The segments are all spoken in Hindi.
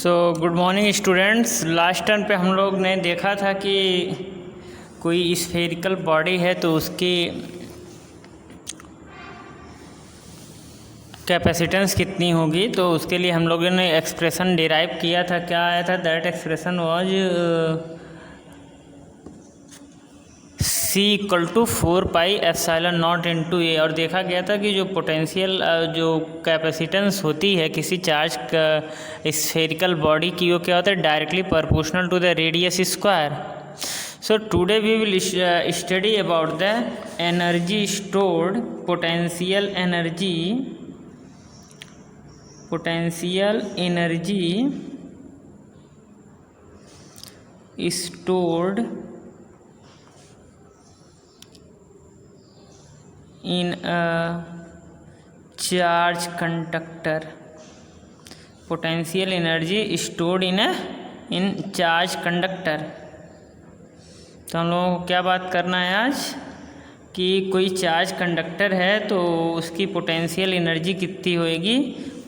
So good morning students. Last term पे हम लोग ने देखा था कि कोई स्फेरिकल बॉडी है तो उसकी कैपेसिटेंस कितनी होगी, तो उसके लिए हम लोगों ने एक्सप्रेशन डिराइव किया था। क्या आया था? That expression was C equal to 4πε0 into A. और देखा गया था कि जो पोटेंशियल जो कैपेसिटेंस होती है किसी चार्ज का स्फेरिकल बॉडी की, वो क्या होता है? Directly proportional to the radius square. So today we will study about the energy stored, potential energy stored in a charge conductor, potential energy stored in charge conductor। तो हम लोगों को क्या बात करना है आज कि कोई चार्ज कंडक्टर है तो उसकी पोटेंशियल एनर्जी कितनी होएगी,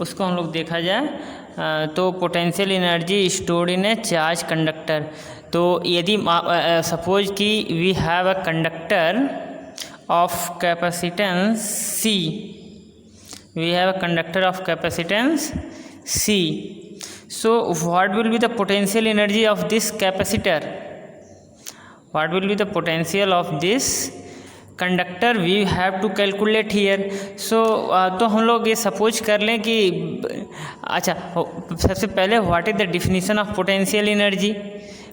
उसको हम लोग देखा जाए। तो potential energy stored in a charge conductor, तो यदि सपोज कि we have a conductor of capacitance C, we have a conductor of capacitance C. So what will be the potential energy of this capacitor? What will be the potential of this conductor? We have to calculate here. So तो हम लोग ये सपोज कर लें कि अच्छा, सबसे पहले what is the definition of potential energy.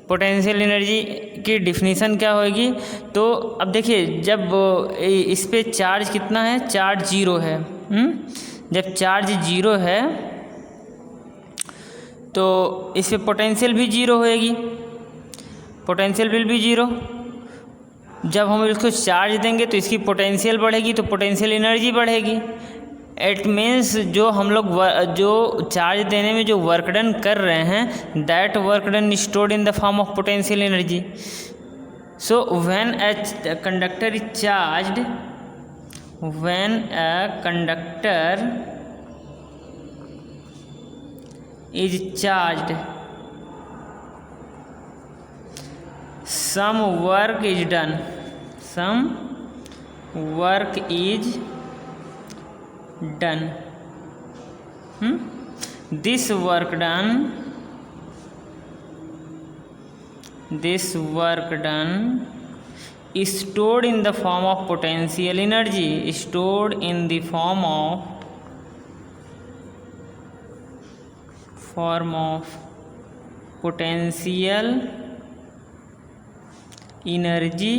Potential energy की डिफिनीशन क्या होगी? तो अब देखिए, जब इस पे चार्ज कितना है, चार्ज जीरो है। जब चार्ज जीरो है तो इस पे पोटेंशियल भी जीरो होएगी, पोटेंशियल बिल भी जीरो। जब हम इसको चार्ज देंगे तो इसकी पोटेंशियल बढ़ेगी, तो पोटेंशियल एनर्जी बढ़ेगी। इट मीन्स जो हम लोग जो चार्ज देने में जो वर्क डन कर रहे हैं, that work done stored in the form of potential energy. So when a conductor is charged, when a conductor is charged, some work is done, some work is done. This work done is stored in the form of potential energy, stored in the form of potential energy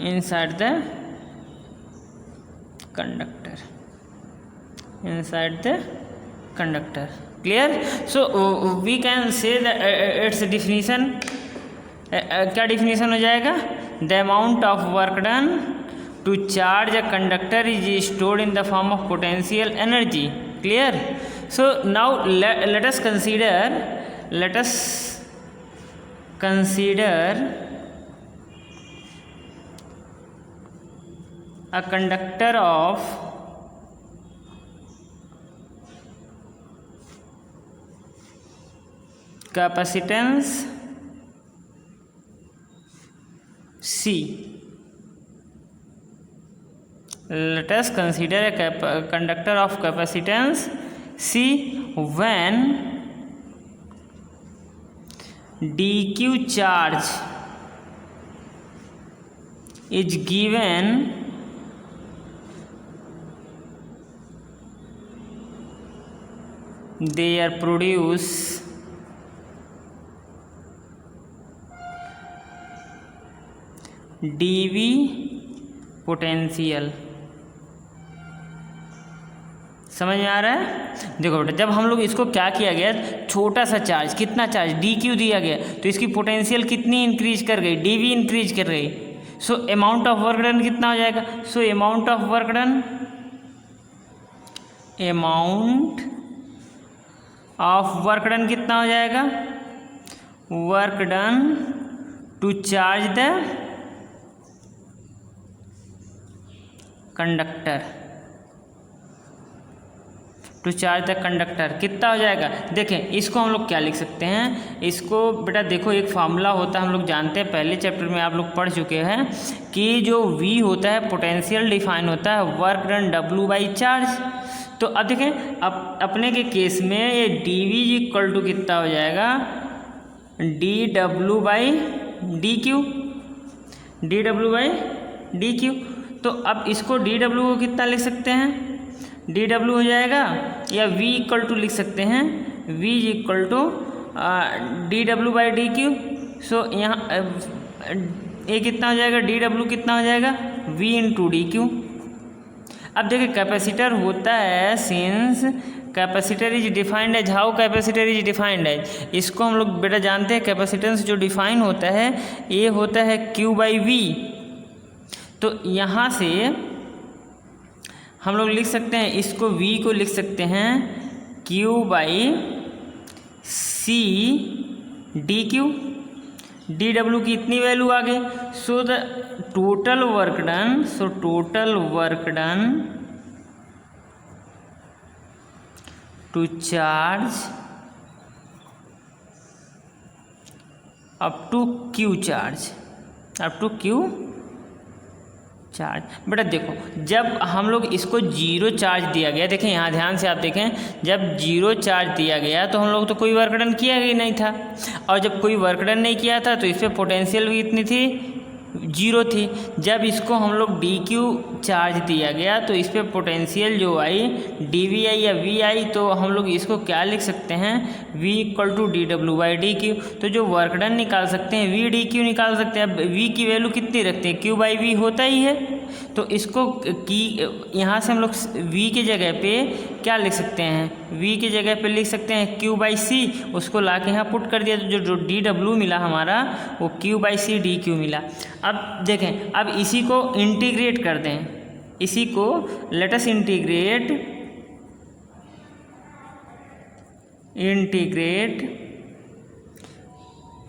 inside the conductor, clear? So we can say that its definition क्या definition हो जाएगा? The amount of work done to charge a conductor is stored in the form of potential energy, clear? So now let us consider a conductor of capacitance C. Let us consider a conductor of capacitance C when dq charge is given they are produce dV potential. समझ में आ रहा है? देखो बेटा, जब हम लोग इसको क्या किया गया, छोटा सा चार्ज, कितना चार्ज dq दिया गया, तो इसकी पोटेंशियल कितनी इंक्रीज कर गई? dV इंक्रीज कर गई। So amount of work done कितना हो जाएगा? So amount of work done कितना हो जाएगा? Work done to charge the conductor, to charge the conductor कितना हो जाएगा। देखें इसको हम लोग क्या लिख सकते हैं, इसको बेटा देखो एक फार्मूला होता है, हम लोग जानते हैं, पहले चैप्टर में आप लोग पढ़ चुके हैं कि जो V होता है पोटेंशियल डिफाइन होता है work done W by charge. तो अब देखें अब अपने के केस में ये dV इक्वल टू कितना हो जाएगा, dW by dQ, dW by dQ। तो अब इसको dW को कितना लिख सकते हैं, dW हो जाएगा, या V इक्वल टू लिख सकते हैं V equal to dW by dQ। So यहाँ ये कितना हो जाएगा, dW कितना हो जाएगा, V इंटू dQ। अब देखिए कैपेसिटर होता है, since capacitor is defined as, how capacitor is defined as, इसको हम लोग बेटा जानते हैं कैपेसिटेंस जो डिफाइन होता है ये होता है Q बाई V। तो यहाँ से हम लोग लिख सकते हैं, इसको V को लिख सकते हैं Q by C dQ, dW की इतनी वैल्यू आ गई। So the total work done, so total work done to charge up to Q charge, up to Q charge. बेटा देखो जब हम लोग इसको जीरो चार्ज दिया गया, देखें यहाँ ध्यान से आप देखें, जब जीरो चार्ज दिया गया तो हम लोग तो कोई वर्क डन किया ही नहीं था, और जब कोई वर्क डन नहीं किया था तो इस पर पोटेंशियल भी इतनी थी, जीरो थी। जब इसको हम लोग dQ चार्ज दिया गया तो इस पर पोटेंशियल जो आई dV आई या V आई, तो हम लोग इसको क्या लिख सकते हैं, V equal to dW by dQ। तो जो वर्क डन निकाल सकते हैं V dQ निकाल सकते हैं। अब V की वैल्यू कितनी रखते हैं, Q बाई V होता ही है, तो इसको की यहाँ से हम लोग V की जगह पे क्या लिख सकते हैं, V की जगह पे लिख सकते हैं Q बाई C, उसको ला के यहाँ पुट कर दिया तो जो dW मिला हमारा वो Q बाई C dQ मिला। अब देखें अब इसी को इंटीग्रेट कर दें, इसी को let us integrate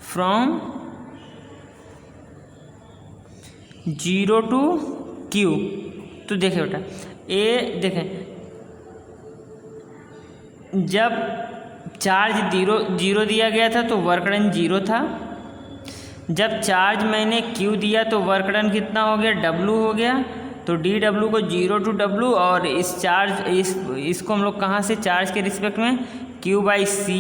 from 0 to Q। तो देखें बेटा ये देखें जब चार्ज जीरो दिया गया था तो वर्क डन जीरो था, जब चार्ज मैंने Q दिया तो वर्क डन कितना हो गया, W हो गया। तो dW को 0 टू W, और इस चार्ज इसको हम लोग कहाँ से चार्ज के रिस्पेक्ट में Q बाई C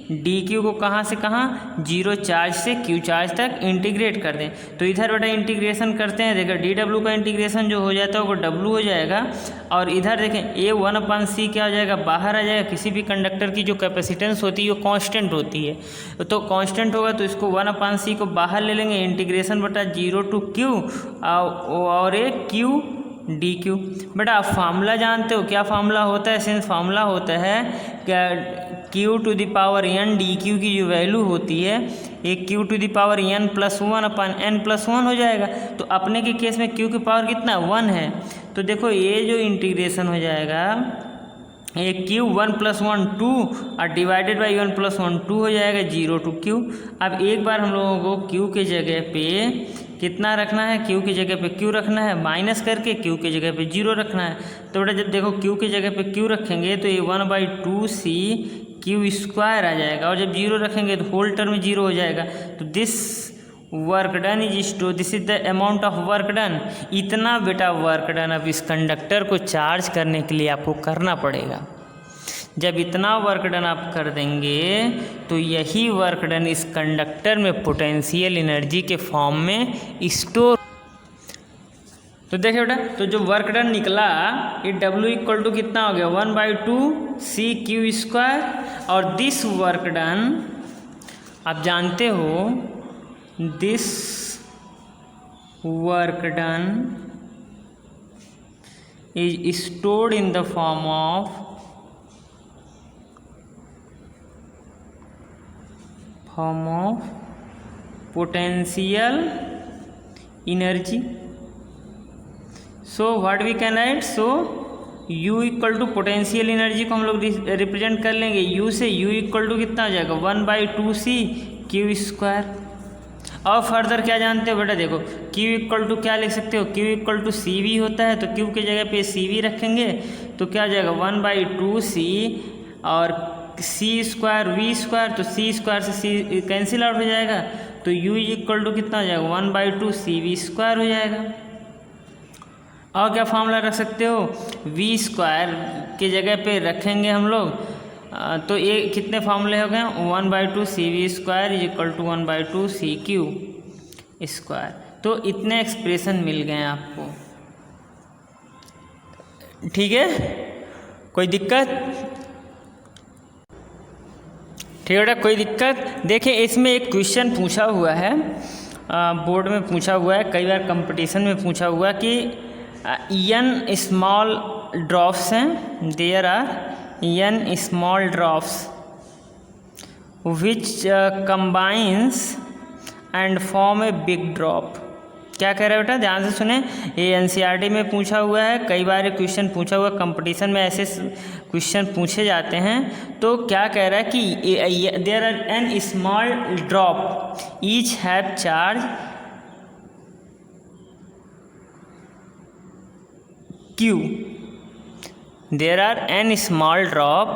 dQ को कहाँ से कहाँ, जीरो चार्ज से Q चार्ज तक इंटीग्रेट कर दें। तो इधर बेटा इंटीग्रेशन करते हैं, देखो dW का इंटीग्रेशन जो हो जाता है वो W हो जाएगा, और इधर देखें A 1/C क्या हो जाएगा, बाहर आ जाएगा। किसी भी कंडक्टर की जो कैपेसिटेंस होती है वो कांस्टेंट होती है, तो कांस्टेंट होगा तो इसको 1/C को बाहर ले लेंगे, इंटीग्रेशन बटा 0 टू Q और एक Q dQ। बेटा आप फार्मूला जानते हो, क्या फार्मूला होता है, सिंस फार्मूला होता है क्या, Q to the power n dQ की जो वैल्यू होती है ये Q to the power n plus 1/n+1 हो जाएगा। तो अपने के केस में Q की पावर कितना 1 है, तो देखो ये जो इंटीग्रेशन हो जाएगा ये Q 1+1 2 और डिवाइडेड बाई 1+1 2 हो जाएगा 0 टू Q। अब एक बार हम लोगों को Q के जगह पे कितना रखना है, Q की जगह पे Q रखना है, माइनस करके Q की जगह पे 0 रखना है। तो बेटा जब देखो Q की जगह पे Q रखेंगे तो ये 1/2C Q² आ जाएगा, और जब 0 रखेंगे तो होल टर्म 0 हो जाएगा। तो this work done this is the amount of work done. इतना बेटा वर्क डन अब इस कंडक्टर को चार्ज करने के लिए आपको करना पड़ेगा। जब इतना वर्क डन आप कर देंगे तो यही वर्क डन इस कंडक्टर में पोटेंशियल एनर्जी के फॉर्म में स्टोर। तो देखिए बेटा तो जो वर्क डन निकला ये W इक्वल टू कितना हो गया 1/2CQ², और दिस वर्क डन आप जानते हो, this work done is stored in the form of potential energy. So what we can write, so U equal to potential energy को हम लोग रिप्रेजेंट कर लेंगे U से। U इक्वल टू कितना हो जाएगा 1/2CQ², और फर्दर क्या जानते हो बेटा, देखो Q इक्वल टू क्या लिख सकते हो, Q equal to C V होता है, तो Q की जगह पे सी वी रखेंगे तो क्या हो जाएगा 1/2c और सी स्क्वायर वी स्क्वायर, तो सी स्क्वायर से सी कैंसिल आउट हो जाएगा, तो U इक्वल टू कितना हो जाएगा 1/2c वी स्क्वायर हो जाएगा। और क्या फॉर्मूला रख सकते हो, वी स्क्वायर की जगह पे रखेंगे हम लोग, तो ये कितने फार्मूले हो गए 1/2c V square is equal to 1/2c Q square. तो इतने एक्सप्रेशन मिल गए आपको, ठीक है, कोई दिक्कत, ठीक है बेटा, कोई दिक्कत। देखिए इसमें एक क्वेश्चन पूछा हुआ है, बोर्ड में पूछा हुआ है, कई बार कंपटीशन में पूछा हुआ कि n स्मॉल ड्रॉप्स हैं, there are n small drops which combines and form a big drop. क्या कह रहा है बेटा, ध्यान से सुने, ये एनसीईआरटी में पूछा हुआ है, कई बार ये क्वेश्चन पूछा हुआ है, कंपटीशन में ऐसे क्वेश्चन पूछे जाते हैं। तो क्या कह रहा है कि there are n small drop each have charge Q, there are n small drop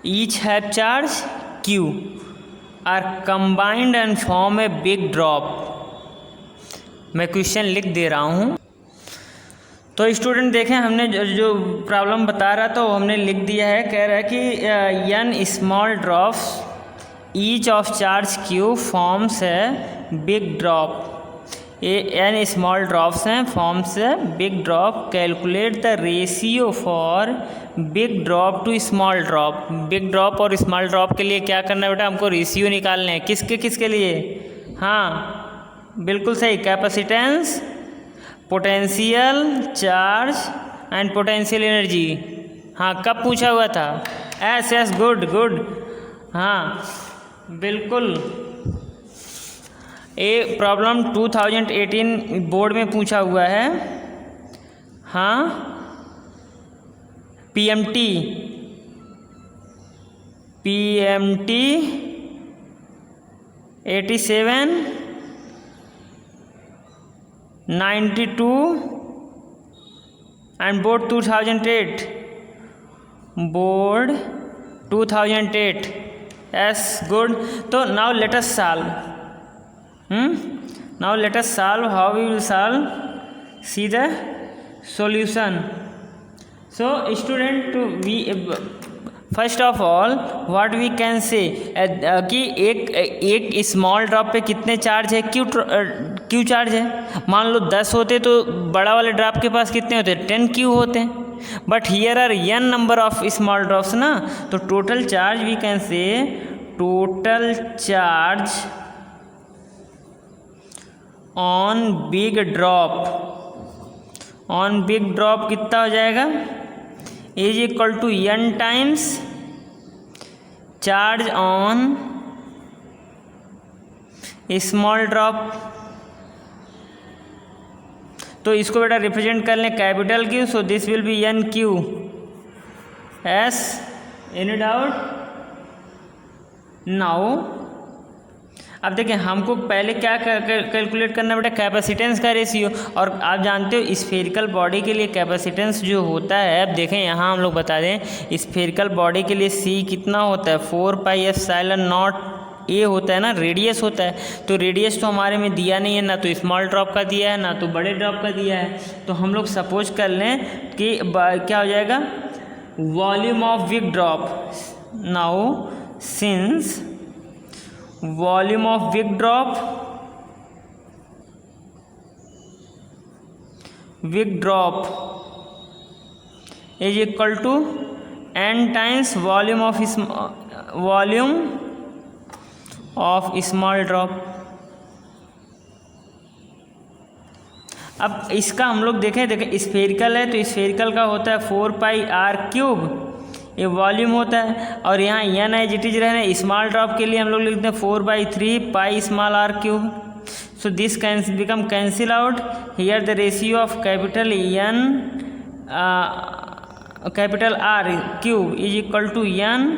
each have charge Q are combined and form a big drop। मैं क्वेश्चन लिख दे रहा हूँ। तो स्टूडेंट देखें, हमने जो प्रॉब्लम बता रहा था वो हमने लिख दिया है। कह रहा है कि n small drops each of charge Q forms है बिग ड्रॉप। ये n स्मॉल ड्रॉप्स हैं, फॉर्म्स है big drop. Calculate the ratio for big drop to small drop. Big drop और स्मॉल ड्रॉप के लिए क्या करना है बेटा, हमको रेशियो निकालने हैं। किसके किसके लिए, हाँ बिल्कुल सही, capacitance, potential charge and potential energy. हाँ कब पूछा हुआ था, एस गुड गुड, हाँ बिल्कुल। ये प्रॉब्लम 2018 बोर्ड में पूछा हुआ है। हाँ PMT 87 92 and board 2008, board 2008। Yes, good. So now let us solve. Now let us solve. How we will solve? See the solution. So student, we first of all what we can say कि एक स्मॉल ड्रॉप पे कितने चार्ज है, क्यू चार्ज है। मान लो 10 होते तो बड़ा वाले ड्रॉप के पास कितने होते, 10 क्यू होते हैं। But here are n number of small drops ना, तो total charge we can say total charge on big drop कितना हो जाएगा, is equal to n times charge on small drop. तो इसको बेटा रिप्रेजेंट कर लें capital Q, so this will be N Q S. Any doubt? Now अब देखिए, हमको पहले क्या कैलकुलेट करना बेटा, कैपेसिटेंस का रेशियो। और आप जानते हो स्फेरिकल बॉडी के लिए कैपेसिटेंस जो होता है, अब देखें यहाँ हम लोग बता दें, स्फेरिकल बॉडी के लिए C कितना होता है, 4πε0 ए होता है ना, रेडियस होता है। तो रेडियस तो हमारे में दिया नहीं है, ना तो स्मॉल ड्रॉप का दिया है ना तो बड़े ड्रॉप का दिया है। तो हम लोग सपोज कर लें कि क्या हो जाएगा, volume of big drop. Now since volume of big drop is equal to n times volume of small drop. अब इसका हम लोग देखें स्फेरिकल है तो स्फेरिकल का होता है 4πr³, ये वॉल्यूम होता है। और यहाँ n एज इट इज रहने, स्मॉल ड्रॉप के लिए हम लोग लिखते हैं 4/3 small r³। So this can become cancel out. Here the ratio of capital N capital R cube is equal to N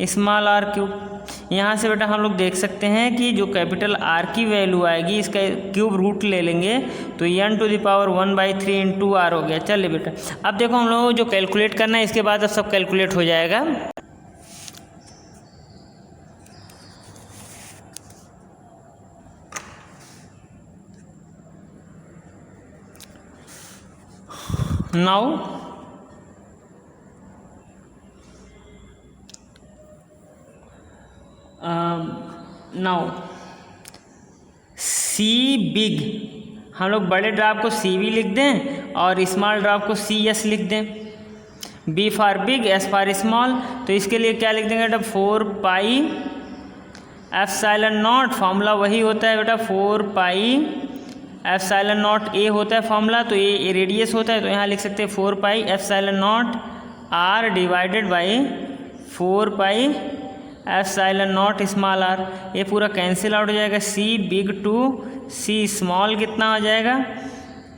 small R cube. यहाँ से बेटा हम लोग देख सकते हैं कि जो कैपिटल आर की वैल्यू आएगी इसका क्यूब रूट ले लेंगे तो N to the power 1/3 into R हो गया। चलिए बेटा अब देखो हम लोग जो कैलकुलेट करना है इसके बाद अब सब कैलकुलेट हो जाएगा। नाउ सी बिग, हम लोग बड़े ड्रॉप को सी बी लिख दें और स्मॉल ड्रॉप को सी एस लिख दें। B for big, S for small, तो इसके लिए क्या लिख देंगे बेटा 4 पाई एप्सिलॉन नॉट, फॉर्मूला वही होता है बेटा 4 पाई एप्सिलॉन नॉट ए होता है फॉर्मूला, तो ये रेडियस होता है तो यहाँ लिख सकते हैं 4 pi epsilon not R divided by 4 pi epsilon not small R. ये पूरा कैंसिल आउट हो जाएगा। C big to C small कितना हो जाएगा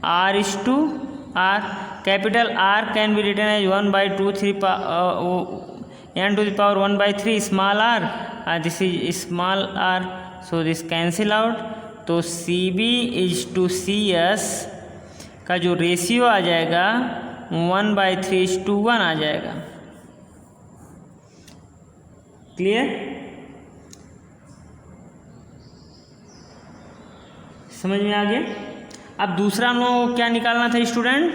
R is two R. Capital R can be written as 1/2 n to the power 1/3 small R, this is small R, so this cancel out. तो C B is two C S का जो रेशियो आ जाएगा 1/3:1 आ जाएगा। क्लियर? समझ में आ गया? अब दूसरा हम लोगों को क्या निकालना था स्टूडेंट?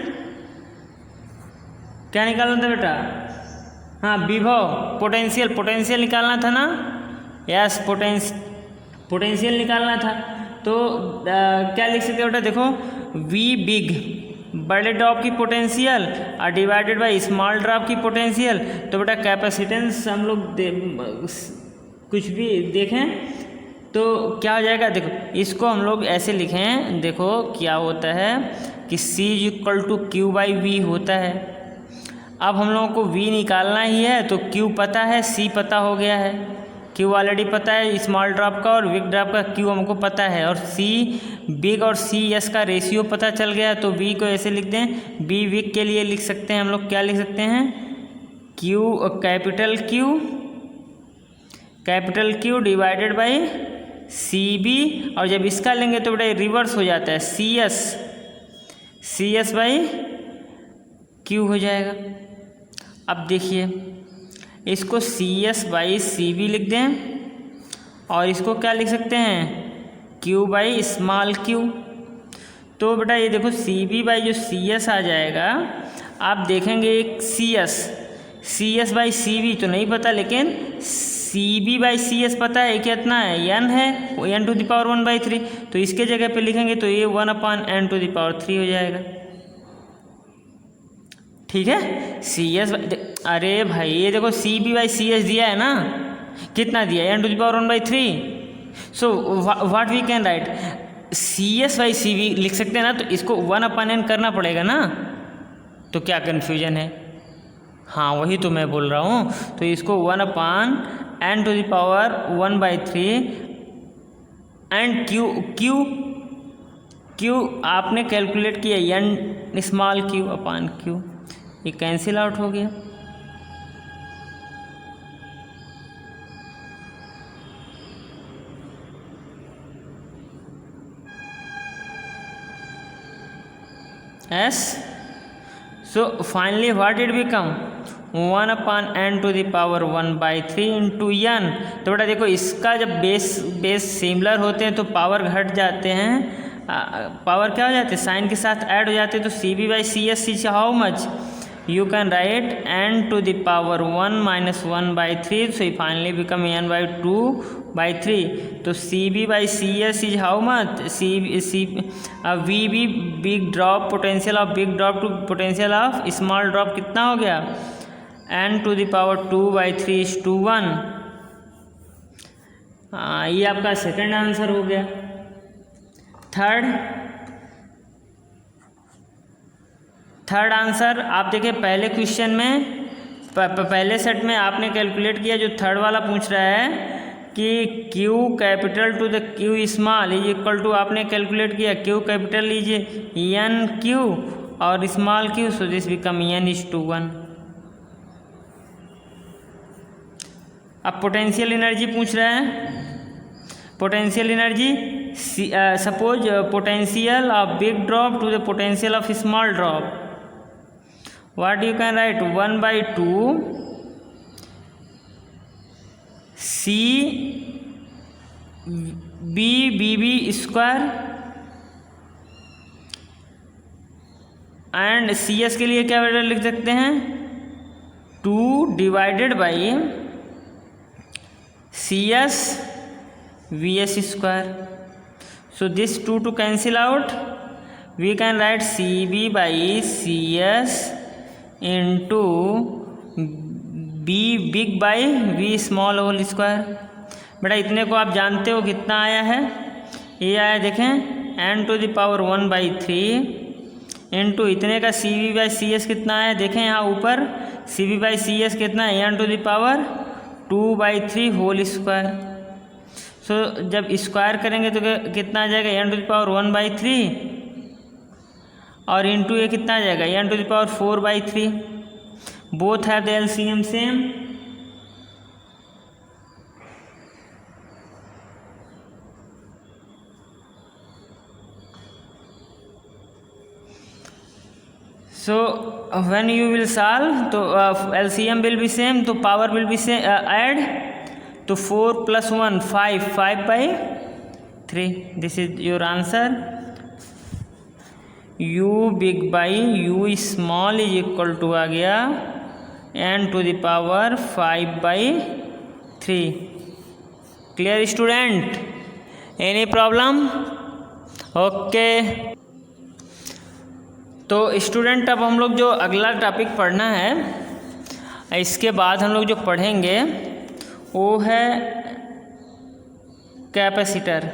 क्या निकालना था बेटा? हाँ विभव, पोटेंशियल निकालना था ना। यस, पोटेंशियल निकालना था। तो क्या लिख सकते हो बेटा? देखो वी बिग बड़े ड्रॉप की पोटेंशियल और डिवाइडेड बाय स्मॉल ड्रॉप की पोटेंशियल। तो बेटा कैपेसिटेंस हम लोग कुछ भी देखें तो क्या हो जाएगा, देखो इसको हम लोग ऐसे लिखें, देखो क्या होता है कि C is equal to Q by V होता है। अब हम लोगों को V निकालना ही है तो Q पता है, C पता हो गया है। Q ऑलरेडी पता है स्मॉल ड्रॉप का और बिग ड्रॉप का Q हमको पता है, और C बिग और C S का रेशियो पता चल गया। तो V को ऐसे लिख दें, B बिग के लिए लिख सकते हैं हम लोग, क्या लिख सकते हैं capital Q divided by CB, और जब इसका लेंगे तो बेटा रिवर्स हो जाता है, CS बाई Q हो जाएगा। अब देखिए इसको CS बाई CB लिख दें और इसको क्या लिख सकते हैं Q बाई स्मॉल q। तो बेटा ये देखो CB बाई जो CS आ जाएगा, आप देखेंगे एक CS बाई CB तो नहीं पता, लेकिन CB बाई CS पता है, कितना है n है, n टू द पावर 1/3, तो इसके जगह पे लिखेंगे तो ये 1/n टू द पावर 3 हो जाएगा। ठीक है, CS अरे भाई ये देखो CB बाई CS दिया है ना, कितना दिया है n to the power 1/3। So what we can write CS बाई CB लिख सकते हैं ना, तो इसको 1/n करना पड़ेगा ना, तो क्या कन्फ्यूजन है? हाँ वही तो मैं बोल रहा हूँ। तो इसको 1/n to the power 1/3 and Q आपने कैलकुलेट किया n small q upon q, ये कैंसिल आउट हो गया। S, so finally what it become 1/n to the power 1/3 into n। तो बेटा देखो इसका जब बेस सिमिलर होते हैं तो पावर घट जाते हैं, पावर क्या हो जाते हैं साइन के साथ ऐड हो जाते हैं। तो CB by CS is how much, you can write n to the power 1 minus 1/3, so it finally become n/2/3। तो CB by CS is how much? VB big drop potential of big drop to potential of small drop कितना हो गया, n to the power 2/3:1। ये आपका सेकंड आंसर हो गया। थर्ड आंसर आप देखिए, पहले क्वेश्चन में पहले सेट में आपने कैलकुलेट किया, जो थर्ड वाला पूछ रहा है कि Q capital to the Q small is equal to, आपने कैलकुलेट किया Q कैपिटल लीजिए n Q और small q, so this become n/1। अब पोटेंशियल एनर्जी पूछ रहा है। Potential energy, suppose potential of big drop to the potential of small drop, what you can write 1/2 C B square, and C S के लिए क्या वैल्यू लिख सकते हैं 2 divided by C S V S square. So this 2 to cancel out, we can write C B by C S into B big by V small whole square. बेटा इतने को आप जानते हो कितना आया है, ये आया देखें n⁻⁴ इंटू इतने का C B by C S कितना आया, देखें यहाँ ऊपर C B by C S कितना है n⁻2/3 होल स्क्वायर। सो जब स्क्वायर करेंगे तो कितना आ जाएगा n⁻⁴ और इंटू ये कितना आ जाएगा n⁻⁴/3, both have the LCM same. So when you will solve, तो LCM will be same, तो power will be same, add, तो 4 + 1 5/3, this is your answer। u big by u small is equal to आ गया n⁻⁵/3। Clear student, any problem? Okay तो स्टूडेंट अब हम लोग जो अगला टॉपिक पढ़ना है, इसके बाद हम लोग जो पढ़ेंगे वो है कैपेसिटर।